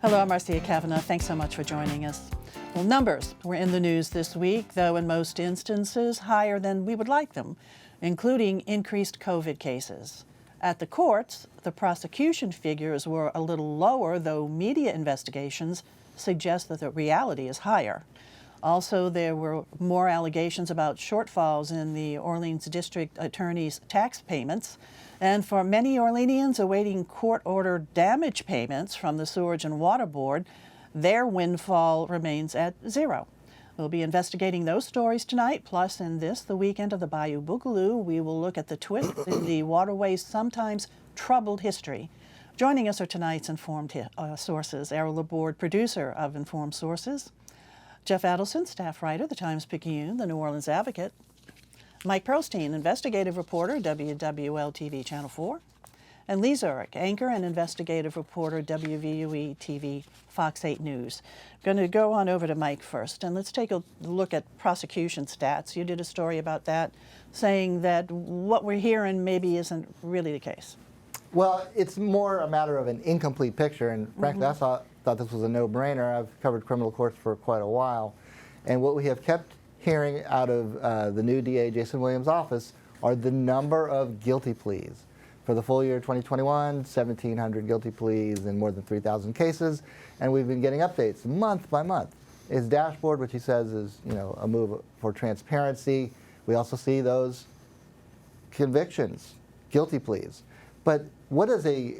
Hello, I'm Marcia Kavanaugh. Thanks so much for joining us. Well, numbers were in the news this week, though in most instances higher than we would like them, including increased COVID cases. At the courts, the prosecution figures were a little lower, though media investigations suggest that the reality is higher. Also, there were more allegations about shortfalls in the Orleans District Attorney's tax payments. And for many Orleanians awaiting court-ordered damage payments from the Sewerage and Water Board, their windfall remains at zero. We'll be investigating those stories tonight. Plus, in this, the weekend of the Bayou Boogaloo, we will look at the twists in the waterway's sometimes troubled history. Joining us are tonight's Informed Sources, ERROL LABORDE producer of Informed Sources, Jeff Adelson, staff writer, the Times-Picayune, the New Orleans Advocate, Mike Pearlstein, investigative reporter, WWL-TV Channel 4, and Lee Zurich, anchor and investigative reporter, WVUE-TV Fox 8 News. I'm going to go on over to Mike first, and let's take a look at prosecution stats. You did a story about that, saying that what we're hearing maybe isn't really the case. Well, it's more a matter of an incomplete picture, and frankly, I thought this was a no-brainer. I've covered criminal courts for quite a while, and what we have kept hearing out of the new DA Jason Williams' office are the number of guilty pleas. For the full year 2021, 1,700 guilty pleas in more than 3,000 cases, and we've been getting updates month by month. His dashboard, which he says is, a move for transparency. We also see those convictions, guilty pleas. But what does a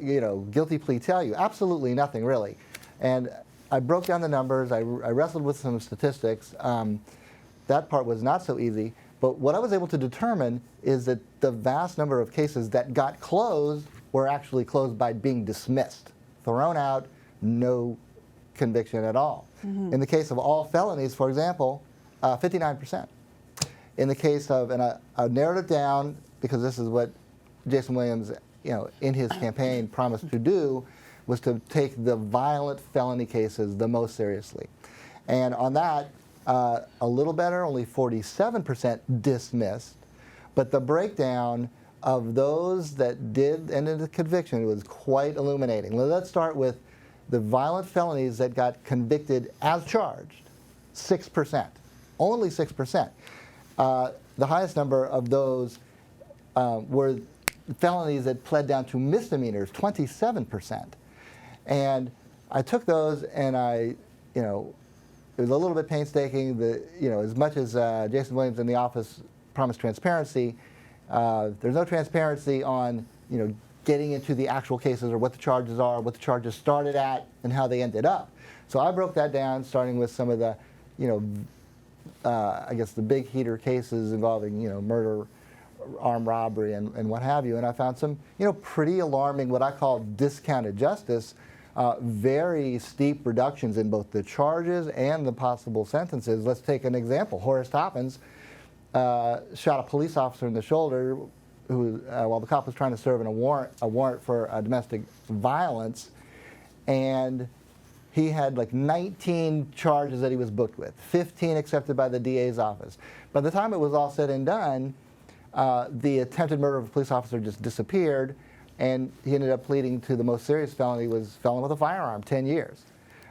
guilty plea tell you? Absolutely nothing, really. And I broke down the numbers. I wrestled with some statistics. That part was not so easy. But what I was able to determine is that the vast number of cases that got closed were actually closed by being dismissed, thrown out, no conviction at all. In the case of all felonies, for example, 59%. In the case of, and I narrowed it down because this is what Jason Williams, in his campaign promised to do, was to take the violent felony cases the most seriously. And on that, a little better, only 47% dismissed, but the breakdown of those that did end in a conviction was quite illuminating. Let's start with the violent felonies that got convicted as charged, 6%, only 6%. The highest number of those were felonies that pled down to misdemeanors, 27%. And I took those and it was a little bit painstaking. As much as Jason Williams in the office promised transparency, there's no transparency on, getting into the actual cases or what the charges are, what the charges started at, and how they ended up. So I broke that down, starting with some of the, I guess the big heater cases involving, murder, armed robbery, and what have you. And I found some, pretty alarming, what I call discounted justice. Very steep reductions in both the charges and the possible sentences. Let's take an example. Horace Toppins shot a police officer in the shoulder who, while the cop was trying to serve a warrant for domestic violence, and he had like 19 charges that he was booked with, 15 accepted by the DA's office. By the time it was all said and done, the attempted murder of a police officer just disappeared, and he ended up pleading to the most serious felony was felon with a firearm, 10 years.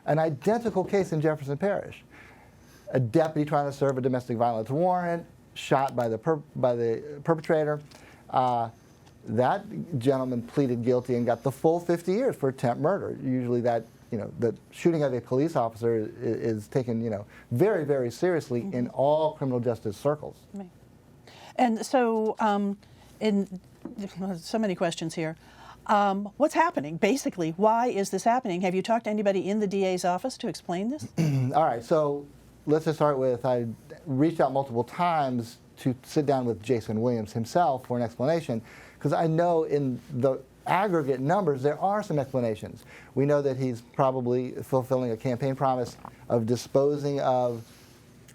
An identical case in Jefferson Parish. A deputy trying to serve a domestic violence warrant, shot by the perpetrator. That gentleman pleaded guilty and got the full 50 years for attempt murder. Usually that, the shooting of a police officer is taken, very, very seriously in all criminal justice circles. Right. And so, so many questions here. What's happening? Basically, why is this happening? Have you talked to anybody in the DA's office to explain this? All right, so let's just start with, I reached out multiple times to sit down with Jason Williams himself for an explanation, because I know in the aggregate numbers there are some explanations. We know that he's probably fulfilling a campaign promise of disposing of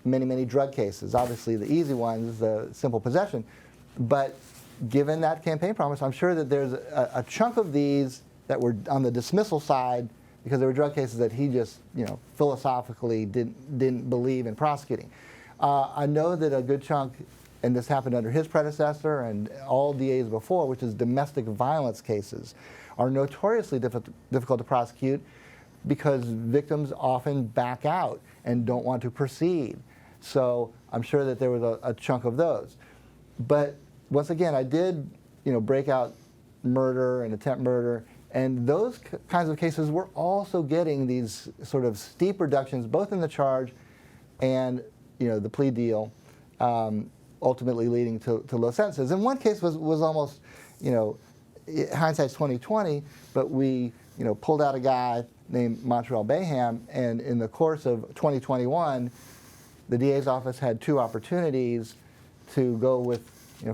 many, many drug cases. Obviously the easy one is the simple possession, but given that campaign promise, I'm sure that there's a chunk of these that were on the dismissal side because there were drug cases that he just, philosophically didn't believe in prosecuting. I know that a good chunk, and this happened under his predecessor and all DAs before, which is domestic violence cases, are notoriously difficult to prosecute because victims often back out and don't want to proceed. So I'm sure that there was a chunk of those. But once again, I did, break out murder and attempt murder, and those kinds of cases were also getting these sort of steep reductions, both in the charge and the plea deal, ultimately leading to low sentences. And one case was almost, hindsight's 20/20, but we pulled out a guy named Montreal Bayham, and in the course of 2021, the DA's office had two opportunities to go with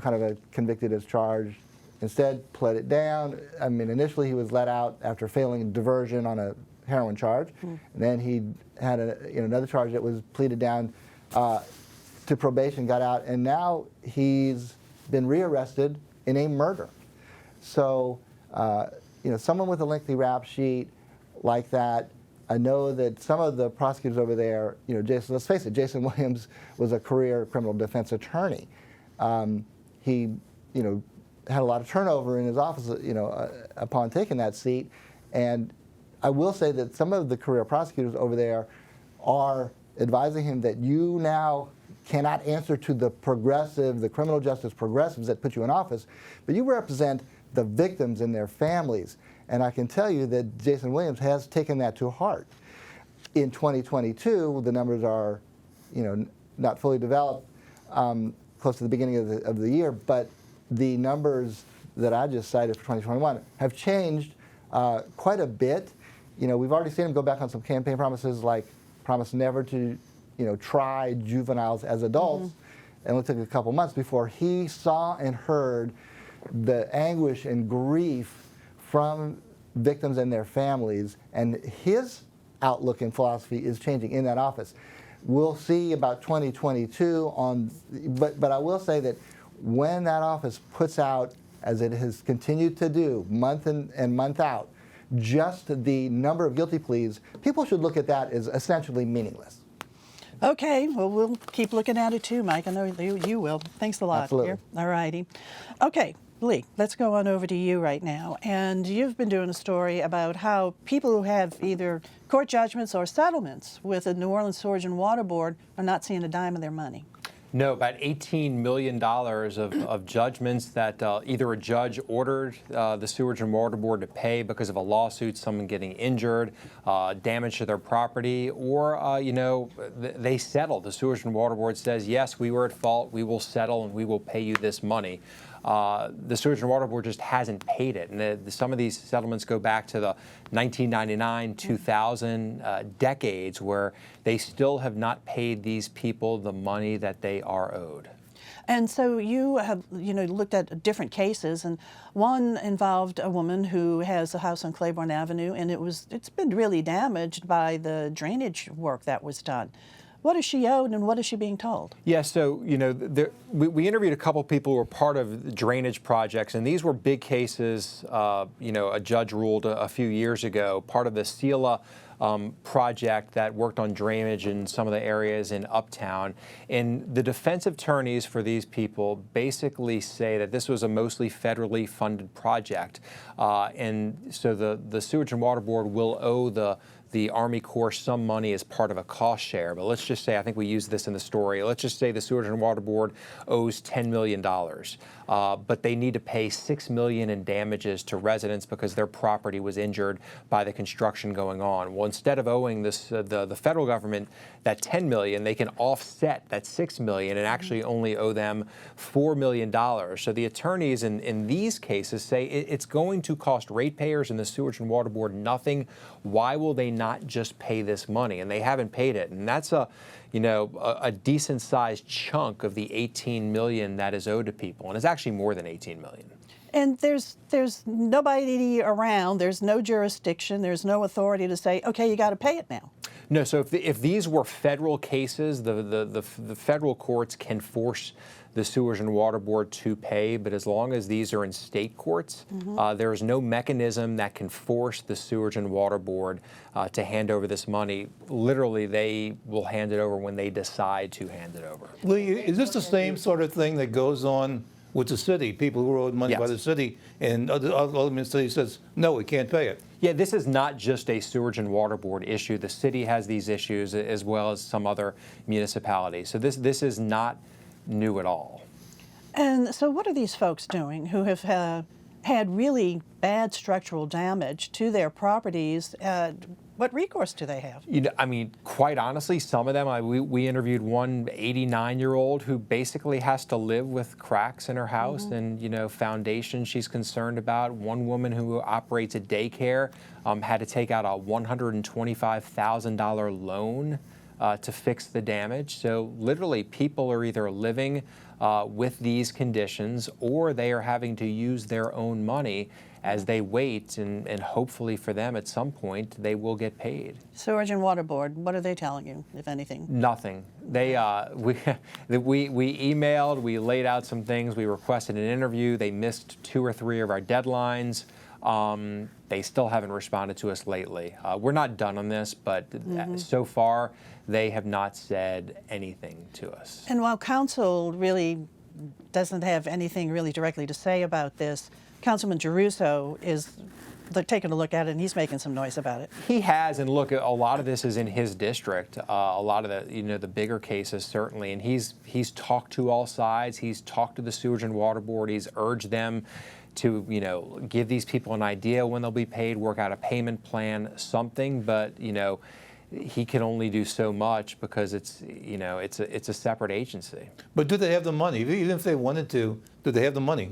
kind of a convicted as charged. Instead, pled it down. I mean, initially he was let out after failing diversion on a heroin charge. And then he had another charge that was pleaded down to probation, got out, and now he's been rearrested in a murder. So, someone with a lengthy rap sheet like that, I know that some of the prosecutors over there, Jason, let's face it, Jason Williams was a career criminal defense attorney. He, had a lot of turnover in his office, upon taking that seat. And I will say that some of the career prosecutors over there are advising him that you now cannot answer to the criminal justice progressives that put you in office, but you represent the victims and their families. And I can tell you that Jason Williams has taken that to heart. In 2022, the numbers are, not fully developed, close to the beginning of the year, but the numbers that I just cited for 2021 have changed quite a bit. We've already seen him go back on some campaign promises, like promise never to, try juveniles as adults. And it took a couple months before he saw and heard the anguish and grief from victims and their families, and his outlook and philosophy is changing in that office. We'll see about 2022 but I will say that when that office puts out, as it has continued to do, month in and month out, just the number of guilty pleas, people should look at that as essentially meaningless. Okay, well, we'll keep looking at it too, Mike. I know you will. Thanks a lot. Absolutely. All righty. Okay, Lee, let's go on over to you right now. And you've been doing a story about how people who have either court judgments or settlements with the New Orleans Sewerage and Water Board are not seeing a dime of their money. No, about $18 million of judgments that either a judge ordered the Sewerage and Water Board to pay because of a lawsuit, someone getting injured, damage to their property, or, they settled. The Sewerage and Water Board says, yes, we were at fault, we will settle, and we will pay you this money. The Sewerage and Water Board just hasn't paid it. And some of these settlements go back to the 1999, 2000 decades, where they still have not paid these people the money that they are owed. And so you have, looked at different cases, and one involved a woman who has a house on Claiborne Avenue, and it's been really damaged by the drainage work that was done. What is she owed, and what is she being told? Yeah, so, we interviewed a couple people who were part of drainage projects, and these were big cases. A judge ruled a few years ago, part of the SELA project that worked on drainage in some of the areas in Uptown. And the defense attorneys for these people basically say that this was a mostly federally funded project. And so the Sewerage and Water Board will owe the Army Corps some money as part of a cost share. But let's just say, I think we used this in the story, let's just say the Sewerage and Water Board owes $10 million. But they need to pay $6 million in damages to residents because their property was injured by the construction going on. Well, instead of owing the federal government that $10 million, they can offset that $6 million and actually only owe them $4 million. So the attorneys in these cases say it's going to cost ratepayers and the Sewerage and Water Board nothing. Why will they not just pay this money? And they haven't paid it. And that's a decent sized chunk of the $18 million that is owed to people. And it's actually more than $18 million. And there's nobody around, there's no jurisdiction, there's no authority to say, okay, you got to pay it now. No, so if these were federal cases, the federal courts can force the Sewerage and Water Board to pay, but as long as these are in state courts, there is no mechanism that can force the Sewerage and Water Board to hand over this money. Literally, they will hand it over when they decide to hand it over. Lee, is this the same sort of thing that goes on with the city, people who are owed money by Yes. the city, and ultimately the city says, no, we can't pay it. Yeah, this is not just a Sewage and Water Board issue. The city has these issues as well as some other municipalities. So this is not new at all. And so what are these folks doing who have had really bad structural damage to their properties? What recourse do they have? You know, I mean, quite honestly, some of them, we interviewed one 89-year-old who basically has to live with cracks in her house and, you know, foundation she's concerned about. One woman who operates a daycare had to take out a $125,000 loan to fix the damage. So literally, people are either living with these conditions or they are having to use their own money as they wait, and hopefully for them at some point they will get paid. Sewage and Water Board, what are they telling you, if anything? Nothing. They we emailed, we laid out some things, we requested an interview. They missed 2 or 3 of our deadlines. They still haven't responded to us lately. We're not done on this, but so far they have not said anything to us. And while council really doesn't have anything really directly to say about this, Councilman Giarrusso is taking a look at it, and he's making some noise about it. He has, and look, a lot of this is in his district. A lot of the, you know, the bigger cases certainly, and he's talked to all sides. He's talked to the Sewage and Water Board. He's urged them to, you know, give these people an idea when they'll be paid, work out a payment plan, something. But you know, he can only do so much because it's, you know, it's a separate agency. But do they have the money? Even if they wanted to, do they have the money?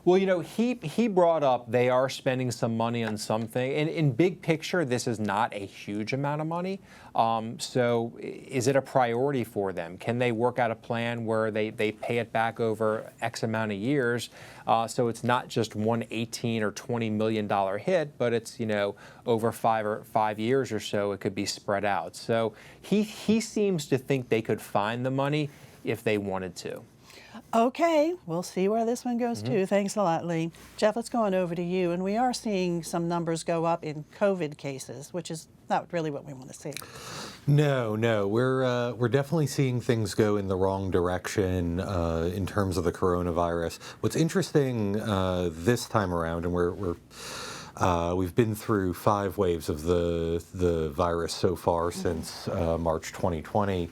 Well, you know, he brought up they are spending some money on something. And in big picture, this is not a huge amount of money. So is it a priority for them? Can they work out a plan where they pay it back over X amount of years? So it's not just one $18 or $20 million hit, but it's, you know, over 5 years or so, it could be spread out. So he seems to think they could find the money if they wanted to. Okay, we'll see where this one goes too. Thanks a lot, Lee. Jeff, let's go on over to you. And we are seeing some numbers go up in COVID cases, which is not really what we want to see. No, we're definitely seeing things go in the wrong direction in terms of the coronavirus. What's interesting this time around, and we've been through 5 waves of the virus so far since March 2020.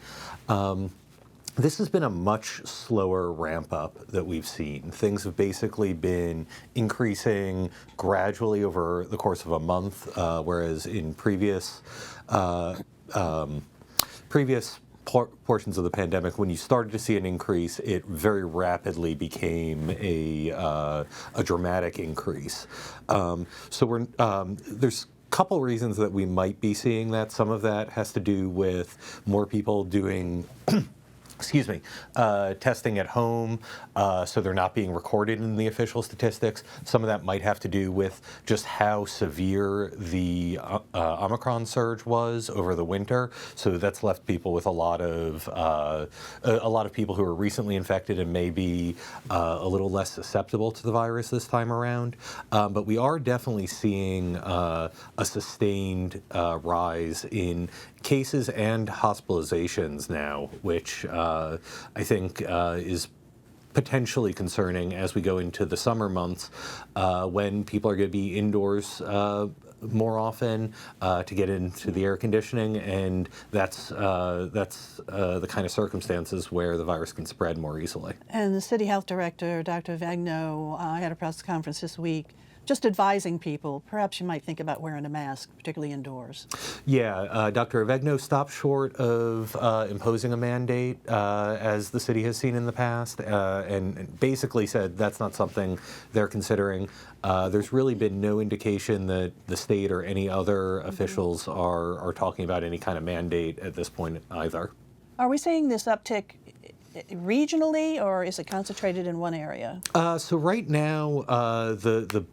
This has been a much slower ramp up that we've seen. Things have basically been increasing gradually over the course of a month, whereas in previous portions of the pandemic, when you started to see an increase, it very rapidly became a dramatic increase. So there's couple reasons that we might be seeing that. Some of that has to do with more people doing testing at home, so they're not being recorded in the official statistics. Some of that might have to do with just how severe the Omicron surge was over the winter. So that's left people with a lot of people who are recently infected and may be a little less susceptible to the virus this time around. But we are definitely seeing a sustained rise in cases and hospitalizations now, which I think is potentially concerning as we go into the summer months when people are going to be indoors more often to get into the air conditioning, and that's the kind of circumstances where the virus can spread more easily. And the City Health Director, Dr. Vegno, had a press conference this week just advising people, perhaps you might think about wearing a mask, particularly indoors. Yeah, Dr. Avegno stopped short of imposing a mandate, as the city has seen in the past, and basically said that's not something they're considering. There's really been no indication that the state or any other officials are talking about any kind of mandate at this point either. Are we seeing this uptick regionally, or is it concentrated in one area? So right now, the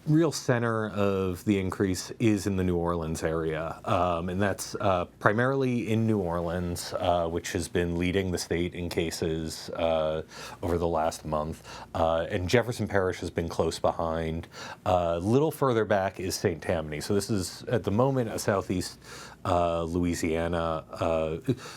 real center of the increase is in the New Orleans area, and that's primarily in New Orleans, which has been leading the state in cases over the last month, and Jefferson Parish has been close behind. A little further back is St. Tammany. So this is, at the moment, a southeast Louisiana.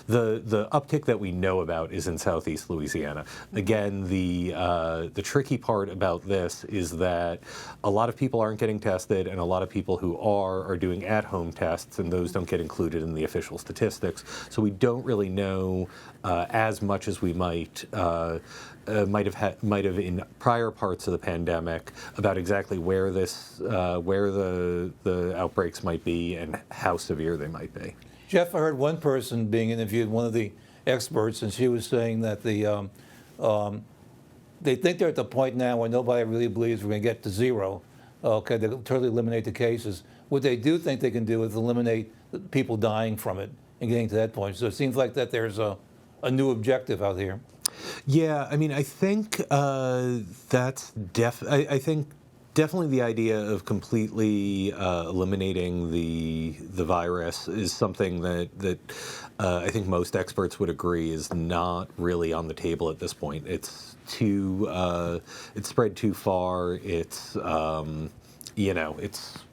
The uptick that we know about is in southeast Louisiana. Again, the tricky part about this is that a lot of people aren't getting tested, and a lot of people who are doing at-home tests, and those don't get included in the official statistics. So we don't really know as much as we might have in prior parts of the pandemic about exactly where the outbreaks might be and how severe they might be. Jeff, I heard one person being interviewed, one of the experts, and she was saying that they think they're at the point now where nobody really believes we're going to get to zero. Okay, they'll totally eliminate the cases. What they do think they can do is eliminate the people dying from it and getting to that point. So it seems like that there's a new objective out here. Yeah, I mean, I think that's I think definitely the idea of completely eliminating the virus is something that I think most experts would agree is not really on the table at this point. It's it's spread too far. It's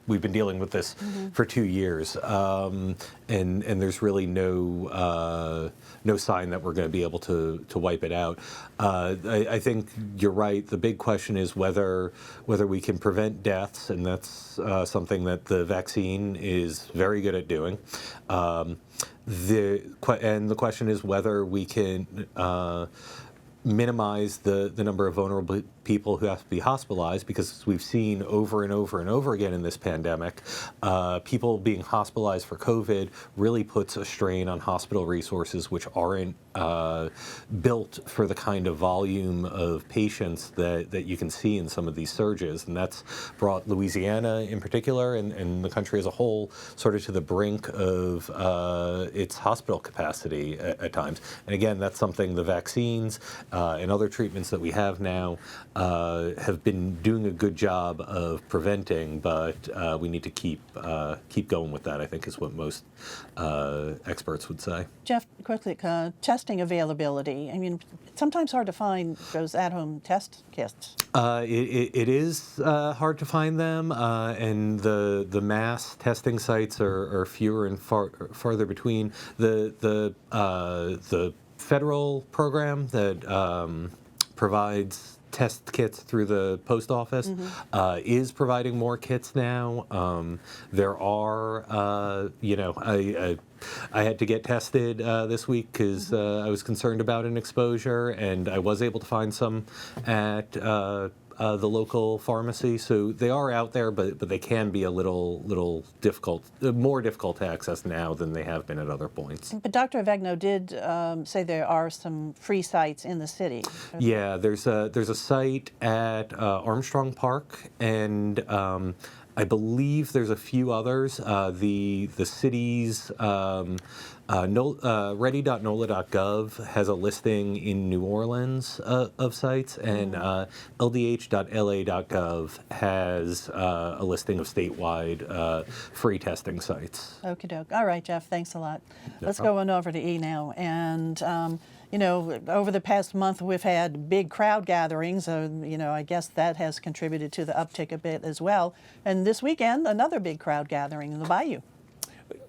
we've been dealing with this for 2 years, and there's really no sign that we're going to be able to wipe it out. I think you're right. The big question is whether we can prevent deaths, and that's something that the vaccine is very good at doing. The question is whether we can minimize the number of vulnerable people who have to be hospitalized, because we've seen over and over and over again in this pandemic, people being hospitalized for COVID really puts a strain on hospital resources which aren't built for the kind of volume of patients that you can see in some of these surges. And that's brought Louisiana in particular and the country as a whole sort of to the brink of its hospital capacity at times. And again, that's something the vaccines and other treatments that we have now have been doing a good job of preventing, but we need to keep going with that, I think, is what most experts would say. Jeff, quickly, testing availability. I mean, it's sometimes hard to find those at-home test kits. It is hard to find them, and the mass testing sites are fewer and farther between. The federal program that provides test kits through the post office is providing more kits now. There are, I had to get tested this week because I was concerned about an exposure, and I was able to find some at the local pharmacy. So they are out there, but they can be a little difficult, more difficult to access now than they have been at other points. But Dr. Avegno did say there are some free sites in the city. Yeah, there's a site at Armstrong Park, and I believe there's a few others. The city's ready.nola.gov has a listing in New Orleans of sites, and ldh.la.gov has a listing of statewide free testing sites. Okie doke. All right, Jeff, thanks a lot. Let's go on over to E now. And, over the past month, we've had big crowd gatherings. I guess that has contributed to the uptick a bit as well. And this weekend, another big crowd gathering in the Bayou.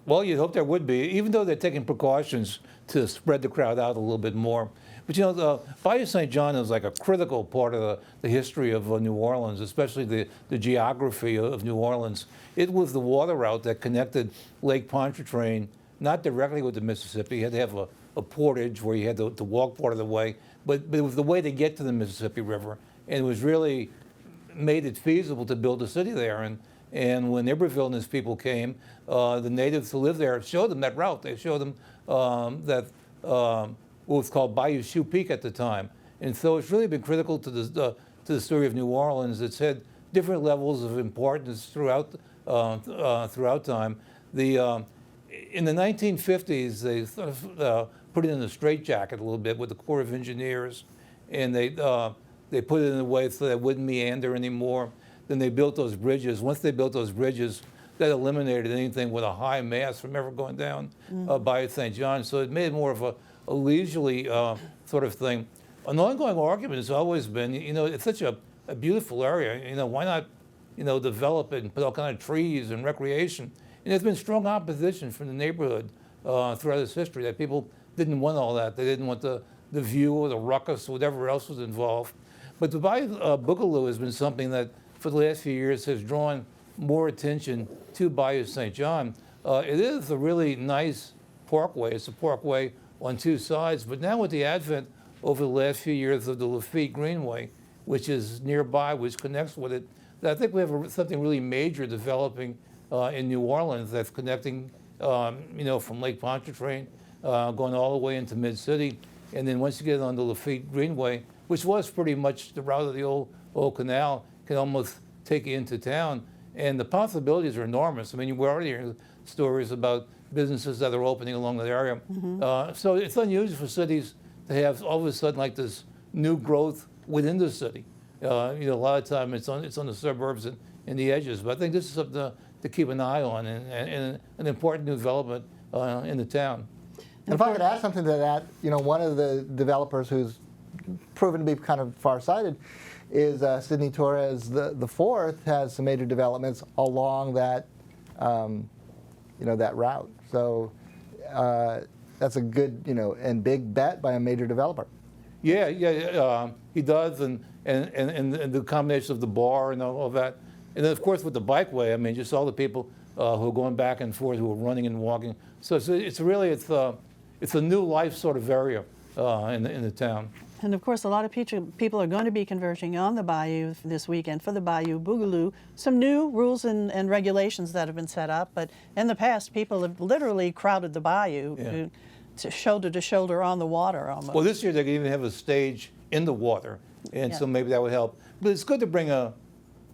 Well, you'd hope there would be, even though they're taking precautions to spread the crowd out a little bit more. But the Bayou St John is like a critical part of the history of New Orleans, especially the geography of New Orleans. It was the water route that connected Lake Pontchartrain, not directly with the Mississippi. You had to have a portage where you had to walk part of the way, but it was the way to get to the Mississippi River, and it was really made it feasible to build a city there. And when Iberville and his people came, the natives who lived there showed them that route. They showed them what was called Bayou Shoe Peak at the time. And so it's really been critical to the story of New Orleans. It's had different levels of importance throughout time. In the 1950s, they sort of put it in a straitjacket a little bit with the Corps of Engineers, and they put it in a way so that it wouldn't meander anymore. Then they built those bridges. Once they built those bridges, that eliminated anything with a high mass from ever going down Bayou St John. So it made it more of a leisurely sort of thing. An ongoing argument has always been, it's such a beautiful area. Why not, develop it and put all kind of trees and recreation? And there's been strong opposition from the neighborhood throughout its history, that people didn't want all that. They didn't want the view or the ruckus or whatever else was involved. But the Bayou Boogaloo has been something that for the last few years has drawn more attention to Bayou St John. It is a really nice parkway. It's a parkway on two sides, but now with the advent over the last few years of the Lafitte Greenway, which is nearby, which connects with it, I think we have something really major developing in New Orleans that's connecting, from Lake Pontchartrain, going all the way into Mid-City, and then once you get on the Lafitte Greenway, which was pretty much the route of the old canal, can almost take you into town. And the possibilities are enormous. I mean, we're already hearing stories about businesses that are opening along the area. So it's unusual for cities to have all of a sudden like this new growth within the city. A lot of time it's on the suburbs and the edges. But I think this is something to keep an eye on and an important new development in the town. And if I could add something to that, one of the developers who's proven to be kind of farsighted is Sidney Torres the fourth has some major developments along that that route. So that's a good and big bet by a major developer. Yeah, he does, and the combination of the bar and all of that, and then of course with the bikeway, I mean, just all the people who are going back and forth, who are running and walking. So it's a new life sort of area in the town. And of course, a lot of people are going to be converging on the bayou this weekend for the Bayou Boogaloo. Some new rules and regulations that have been set up, but in the past, people have literally crowded the bayou to shoulder on the water almost. Well, this year they can even have a stage in the water, and so maybe that would help. But it's good to bring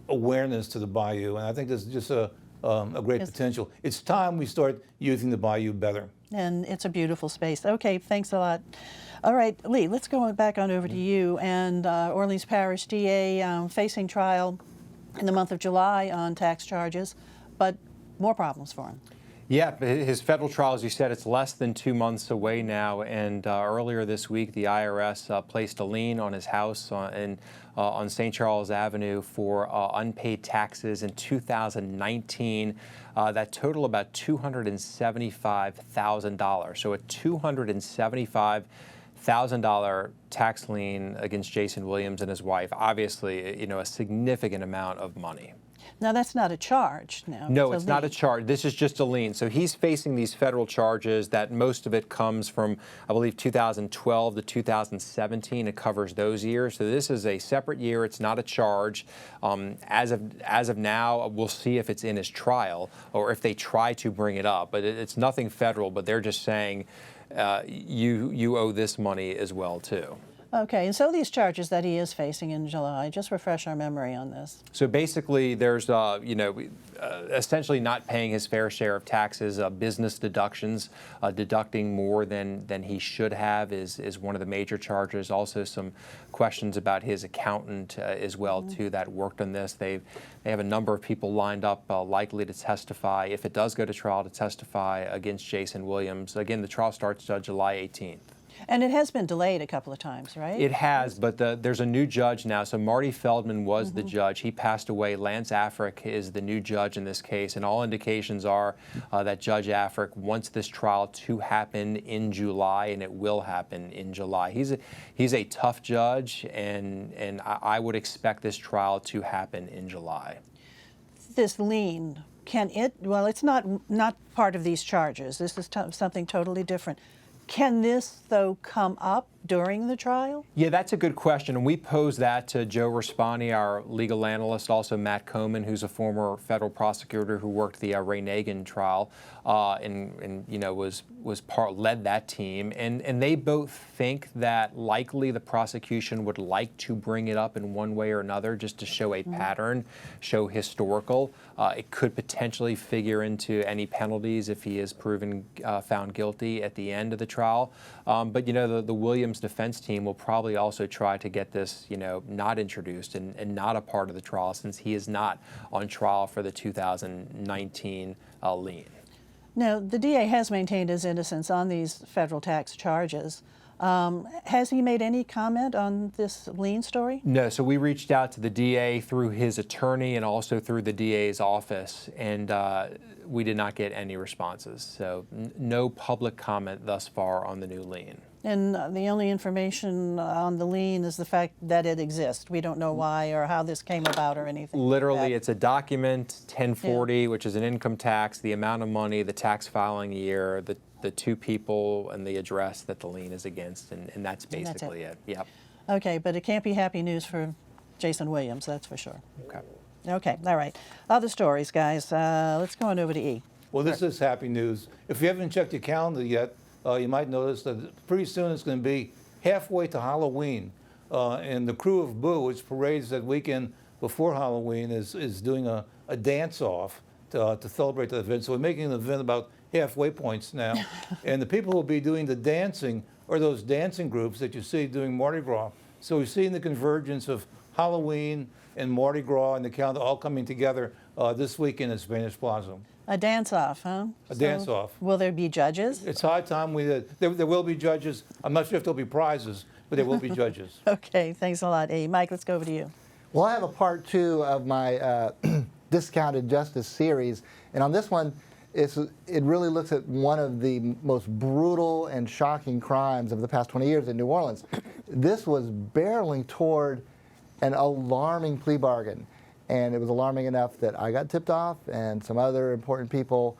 awareness to the bayou, and I think there's just a great potential. It's time we start using the bayou better. And it's a beautiful space. Okay, thanks a lot. All right, Lee, let's go back on over to you. And Orleans Parish DA facing trial in the month of July on tax charges, but more problems for him. Yeah, his federal trial, as you said, it's less than 2 months away now. And earlier this week, the IRS placed a lien on his house on St. Charles Avenue for unpaid taxes in 2019 that total about $275,000. So a $275,000 tax lien against Jason Williams and his wife. Obviously, a significant amount of money. Now, that's not a charge now. No, it's not a charge. This is just a lien. So he's facing these federal charges that most of it comes from, I believe, 2012 to 2017. It covers those years. So this is a separate year. It's not a charge. As of now, we'll see if it's in his trial or if they try to bring it up. But it's nothing federal, but they're just saying you owe this money as well, too. Okay, and so these charges that he is facing in July, just refresh our memory on this. So basically, there's, essentially not paying his fair share of taxes, business deductions, deducting more than he should have is one of the major charges. Also, some questions about his accountant as well, too, that worked on this. They have a number of people lined up likely to testify, if it does go to trial, to testify against Jason Williams. Again, the trial starts July 18th. And it has been delayed a couple of times, right? It has, but there's a new judge now. So Marty Feldman was the judge. He passed away. Lance Afric is the new judge in this case, and all indications are that Judge Afric wants this trial to happen in July, and it will happen in July. He's a tough judge, and I would expect this trial to happen in July. This lien, can it? Well, it's not part of these charges. This is something totally different. Can this, though, come up during the trial? Yeah, that's a good question, and we posed that to Joe Raspani, our legal analyst, also Matt Coman, who's a former federal prosecutor who worked the Ray Nagin trial, and led that team, and they both think that likely the prosecution would like to bring it up in one way or another, just to show a pattern, show historical. It could potentially figure into any penalties if he is proven found guilty at the end of the trial. But the Williams defense team will probably also try to get this, not introduced and not a part of the trial, since he is not on trial for the 2019 lien. Now, the DA has maintained his innocence on these federal tax charges. Has he made any comment on this lien story? No, so we reached out to the DA through his attorney and also through the DA's office, and we did not get any responses. So no public comment thus far on the new lien. And the only information on the lien is the fact that it exists. We don't know why or how this came about or anything. Literally, like that. it's a document, 1040, which is an income tax, the amount of money, the tax filing year, the two people, and the address that the lien is against, and that's basically it. Yep. Okay, but it can't be happy news for Jason Williams, that's for sure. Okay. Okay, all right. Other stories, guys. Let's go on over to E. Well, this is happy news. If you haven't checked your calendar yet, you might notice that pretty soon it's going to be halfway to Halloween. And the crew of Boo, which parades that weekend before Halloween, is doing a dance-off to celebrate the event. So we're making the event about halfway points now. And the people who will be doing the dancing are those dancing groups that you see doing Mardi Gras. So we're seeing the convergence of Halloween and Mardi Gras and the calendar all coming together this weekend at Spanish Plaza. A dance-off, huh? A dance-off. Will there be judges? It's high time there will be judges. I'm not sure if there'll be prizes, but there will be judges. Okay, thanks a lot, E. Mike, let's go over to you. Well, I have a part 2 of my Discounted Justice series, and on this one, it really looks at one of the most brutal and shocking crimes of the past 20 years in New Orleans. This was barreling toward an alarming plea bargain, and it was alarming enough that I got tipped off, and some other important people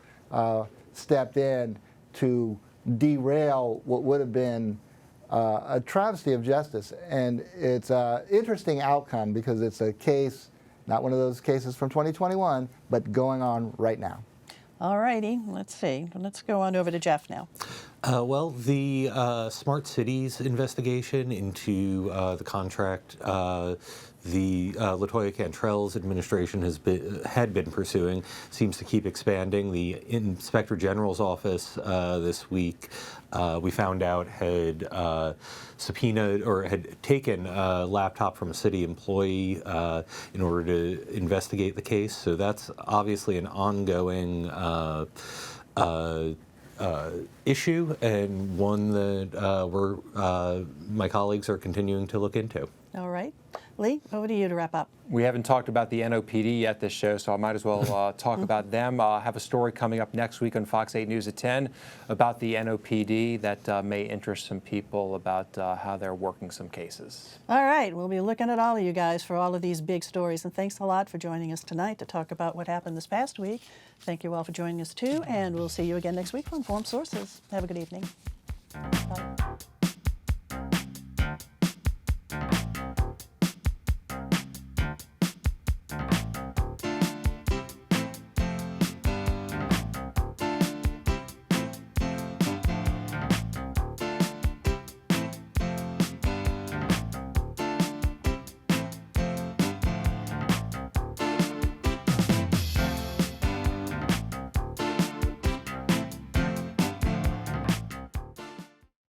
stepped in to derail what would have been a travesty of justice. And it's an interesting outcome because it's a case, not one of those cases from 2021, but going on right now. All righty, let's see. Let's go on over to Jeff now. Well, the Smart Cities investigation into the contract the LaToya Cantrell's administration had been pursuing seems to keep expanding. The Inspector General's office this week, we found out, had subpoenaed or had taken a laptop from a city employee in order to investigate the case. So that's obviously an ongoing issue, and one that my colleagues are continuing to look into. All right. Lee, over to you to wrap up. We haven't talked about the NOPD yet this show, so I might as well talk about them. I have a story coming up next week on Fox 8 News at 10 about the NOPD that may interest some people about how they're working some cases. All right. We'll be looking at all of you guys for all of these big stories. And thanks a lot for joining us tonight to talk about what happened this past week. Thank you all for joining us, too. And we'll see you again next week for Informed Sources. Have a good evening. Bye.